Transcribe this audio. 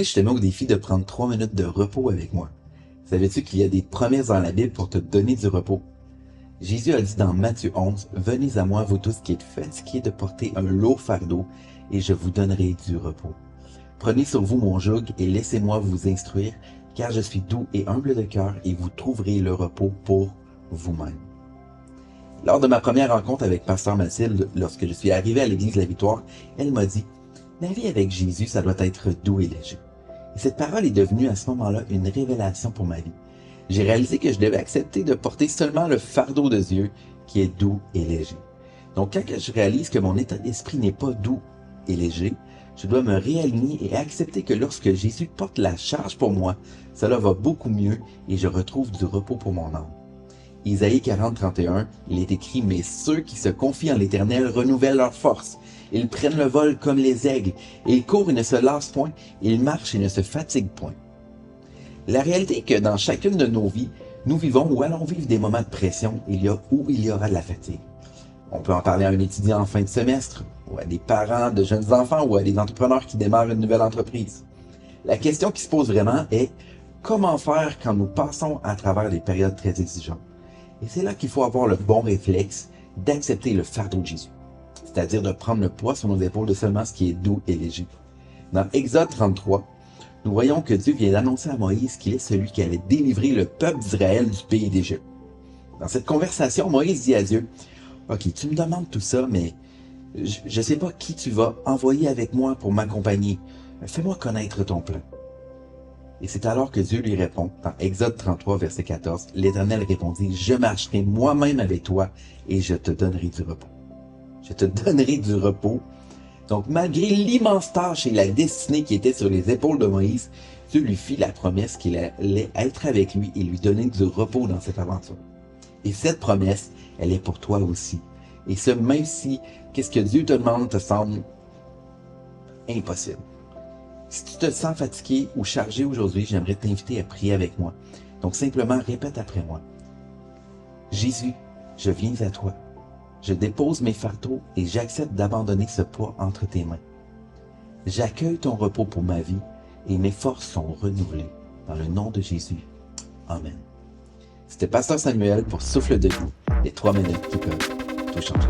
Aujourd'hui, je te mets au défi de prendre 3 minutes de repos avec moi. Savais-tu qu'il y a des promesses dans la Bible pour te donner du repos? Jésus a dit dans Matthieu 11, « Venez à moi, vous tous qui êtes fatigués de porter un lourd fardeau, et je vous donnerai du repos. Prenez sur vous mon joug et laissez-moi vous instruire, car je suis doux et humble de cœur, et vous trouverez le repos pour vous-même. » Lors de ma première rencontre avec Pasteur Mathilde, lorsque je suis arrivé à l'église La Victoire, elle m'a dit « La vie avec Jésus, ça doit être doux et léger. » Et cette parole est devenue à ce moment-là une révélation pour ma vie. J'ai réalisé que je devais accepter de porter seulement le fardeau de Dieu qui est doux et léger. Donc quand je réalise que mon état d'esprit n'est pas doux et léger, je dois me réaligner et accepter que lorsque Jésus porte la charge pour moi, cela va beaucoup mieux et je retrouve du repos pour mon âme. Isaïe 40, 31, il est écrit « Mais ceux qui se confient en l'Éternel renouvellent leur force. Ils prennent le vol comme les aigles. Ils courent et ne se lassent point. Ils marchent et ne se fatiguent point. » La réalité est que dans chacune de nos vies, nous vivons ou allons vivre des moments de pression il y aura de la fatigue. On peut en parler à un étudiant en fin de semestre, ou à des parents de jeunes enfants, ou à des entrepreneurs qui démarrent une nouvelle entreprise. La question qui se pose vraiment est « Comment faire quand nous passons à travers des périodes très exigeantes? » Et c'est là qu'il faut avoir le bon réflexe d'accepter le fardeau de Jésus, c'est-à-dire de prendre le poids sur nos épaules de seulement ce qui est doux et léger. Dans Exode 33, nous voyons que Dieu vient d'annoncer à Moïse qu'il est celui qui allait délivrer le peuple d'Israël du pays d'Égypte. Dans cette conversation, Moïse dit à Dieu, « Ok, tu me demandes tout ça, mais je ne sais pas qui tu vas envoyer avec moi pour m'accompagner. Fais-moi connaître ton plan. » Et c'est alors que Dieu lui répond, dans Exode 33, verset 14, l'Éternel répondit, « Je marcherai moi-même avec toi et je te donnerai du repos. » Je te donnerai du repos. Donc, malgré l'immense tâche et la destinée qui était sur les épaules de Moïse, Dieu lui fit la promesse qu'il allait être avec lui et lui donner du repos dans cette aventure. Et cette promesse, elle est pour toi aussi. Et ce, même si qu'est-ce que Dieu te demande te semble impossible. Si tu te sens fatigué ou chargé aujourd'hui, j'aimerais t'inviter à prier avec moi. Donc simplement répète après moi. Jésus, je viens à toi. Je dépose mes fardeaux et j'accepte d'abandonner ce poids entre tes mains. J'accueille ton repos pour ma vie et mes forces sont renouvelées. Dans le nom de Jésus. Amen. C'était Pasteur Samuel pour Souffle de vie, les 3 minutes qui peuvent tout changer.